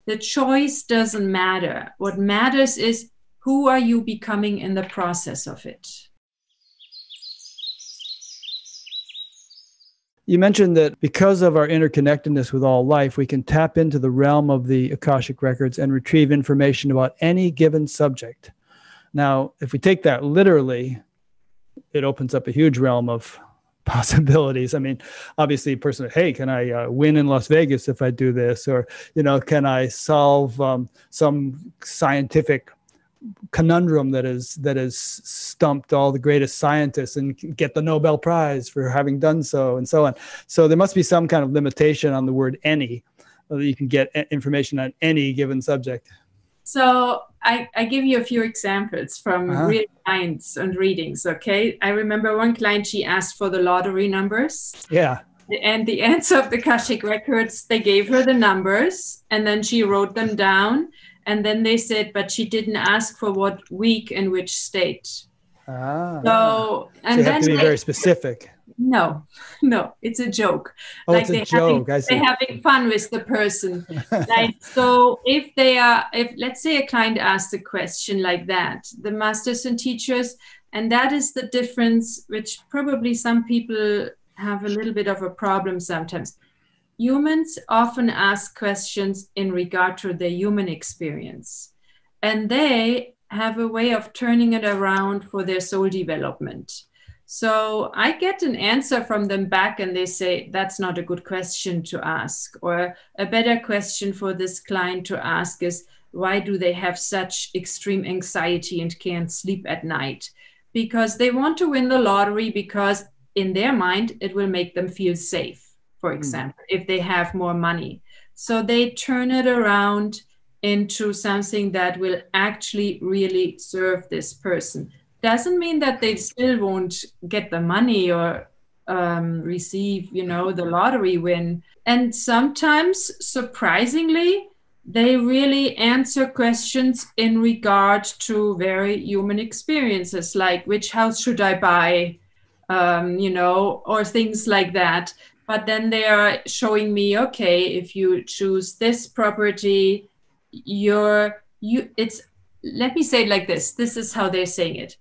The choice doesn't matter. What matters is who are you becoming in the process of it. You mentioned that because of our interconnectedness with all life, we can tap into the realm of the Akashic Records and retrieve information about any given subject. Now, if we take that literally, it opens up a huge realm of possibilities. I mean, obviously, a person, hey, can I win in Las Vegas if I do this? Or, can I solve some scientific conundrum that has stumped all the greatest scientists and get the Nobel Prize for having done so, and so on. So there must be some kind of limitation on the word any, that you can get information on any given subject. So I give you a few examples from real clients and readings, okay? I remember one client, she asked for the lottery numbers. Yeah. And the answer of the Akashic Records, they gave her the numbers and then she wrote them down. And then they said, but she didn't ask for what week and which state. So you have to be very specific. No, it's a joke. Oh, like it's a joke. I see. They're having fun with the person. So if let's say a client asks a question like that, the masters and teachers, and that is the difference, which probably some people have a little bit of a problem sometimes. Humans often ask questions in regard to their human experience, and they have a way of turning it around for their soul development. So I get an answer from them back and they say, that's not a good question to ask. Or a better question for this client to ask is, why do they have such extreme anxiety and can't sleep at night? Because they want to win the lottery because in their mind, it will make them feel safe. For example, if they have more money. So they turn it around into something that will actually really serve this person. Doesn't mean that they still won't get the money or receive, the lottery win. And sometimes, surprisingly, they really answer questions in regard to very human experiences, like which house should I buy, or things like that. But then they are showing me, okay, if you choose this property, let me say it like this. This is how they're saying it.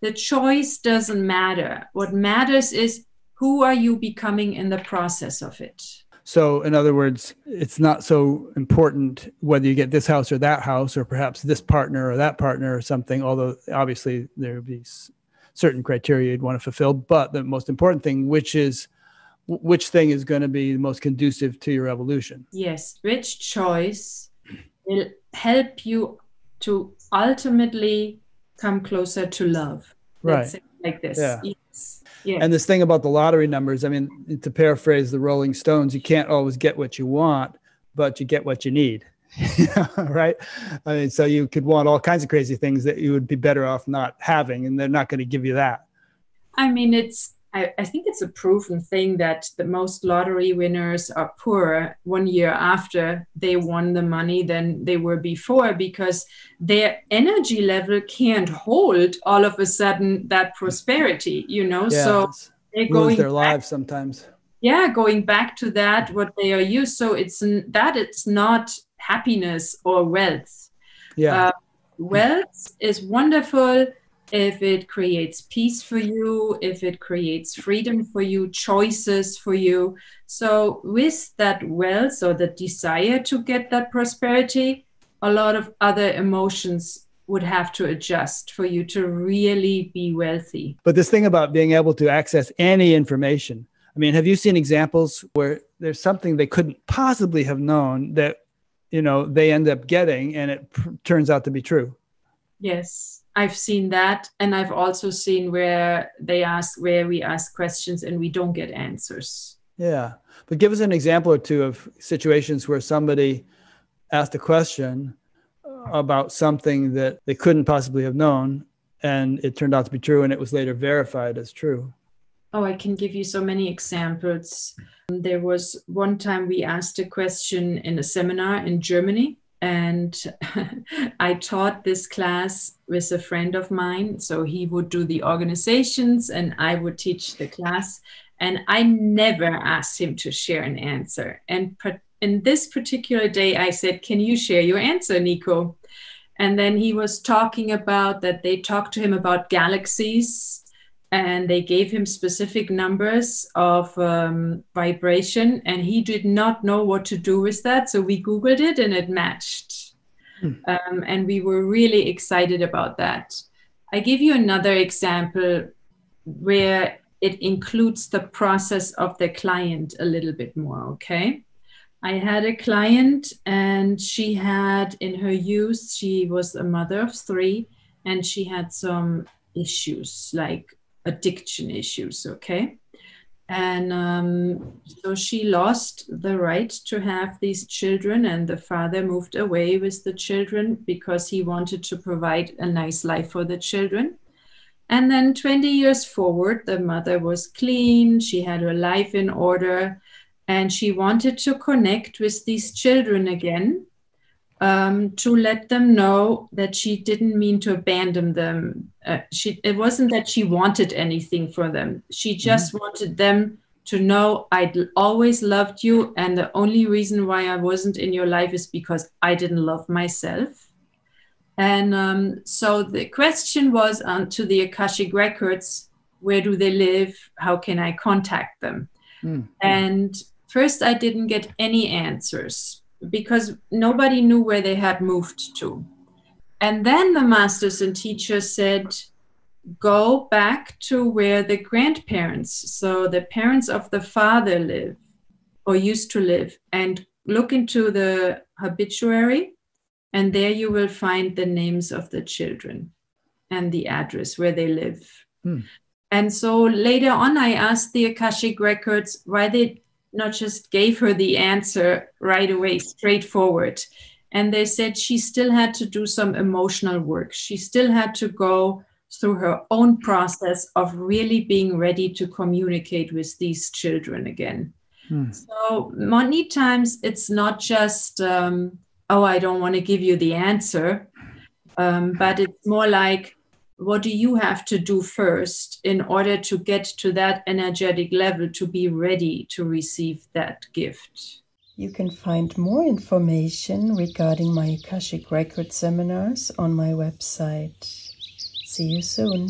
The choice doesn't matter. What matters is who are you becoming in the process of it. So in other words, it's not so important whether you get this house or that house, or perhaps this partner or that partner or something, although obviously there would be certain criteria you'd want to fulfill. But the most important thing, which thing is going to be the most conducive to your evolution? Yes, which choice will help you to ultimately come closer to love. Right. Let's say it like this. Yeah. Yes. Yeah. And this thing about the lottery numbers, I mean, to paraphrase the Rolling Stones, you can't always get what you want, but you get what you need. Right? I mean, so you could want all kinds of crazy things that you would be better off not having, and they're not going to give you that. I mean, I think it's a proven thing that the most lottery winners are poorer 1 year after they won the money than they were before, because their energy level can't hold all of a sudden that prosperity, Yeah, so they're going their lives sometimes. Yeah, going back to that, what they are used. So it's not happiness or wealth. Yeah. Wealth is wonderful if it creates peace for you, if it creates freedom for you, choices for you. So with that wealth or the desire to get that prosperity, a lot of other emotions would have to adjust for you to really be wealthy. But this thing about being able to access any information, I mean, have you seen examples where there's something they couldn't possibly have known that, they end up getting, and it turns out to be true? Yes. I've seen that. And I've also seen where we ask questions and we don't get answers. Yeah. But give us an example or two of situations where somebody asked a question about something that they couldn't possibly have known, and it turned out to be true, and it was later verified as true. Oh, I can give you so many examples. There was one time we asked a question in a seminar in Germany. And I taught this class with a friend of mine. So he would do the organizations and I would teach the class. And I never asked him to share an answer. And in this particular day, I said, can you share your answer, Nico? And then he was talking about that they talked to him about galaxies, and they gave him specific numbers of vibration, and he did not know what to do with that. So we Googled it and it matched. And we were really excited about that. I give you another example where it includes the process of the client a little bit more, okay? I had a client, and she had, in her youth, she was a mother of 3, and she had some issues, like addiction issues, okay? And so she lost the right to have these children, and the father moved away with the children because he wanted to provide a nice life for the children. And then 20 years forward, the mother was clean, she had her life in order, and she wanted to connect with these children again, to let them know that she didn't mean to abandon them. It wasn't that she wanted anything for them. She just wanted them to know, I always loved you, and the only reason why I wasn't in your life is because I didn't love myself. And so the question was to the Akashic Records, where do they live? How can I contact them? And first, I didn't get any answers because nobody knew where they had moved to. And then the masters and teachers said, go back to where the grandparents, so the parents of the father live or used to live, and look into the obituary, and there you will find the names of the children and the address where they live. And so later on, I asked the Akashic Records why they not just gave her the answer right away, straightforward. And they said she still had to do some emotional work. She still had to go through her own process of really being ready to communicate with these children again. So many times it's not just, oh, I don't want to give you the answer, but it's more like, what do you have to do first in order to get to that energetic level to be ready to receive that gift? You can find more information regarding my Akashic Record seminars on my website. See you soon.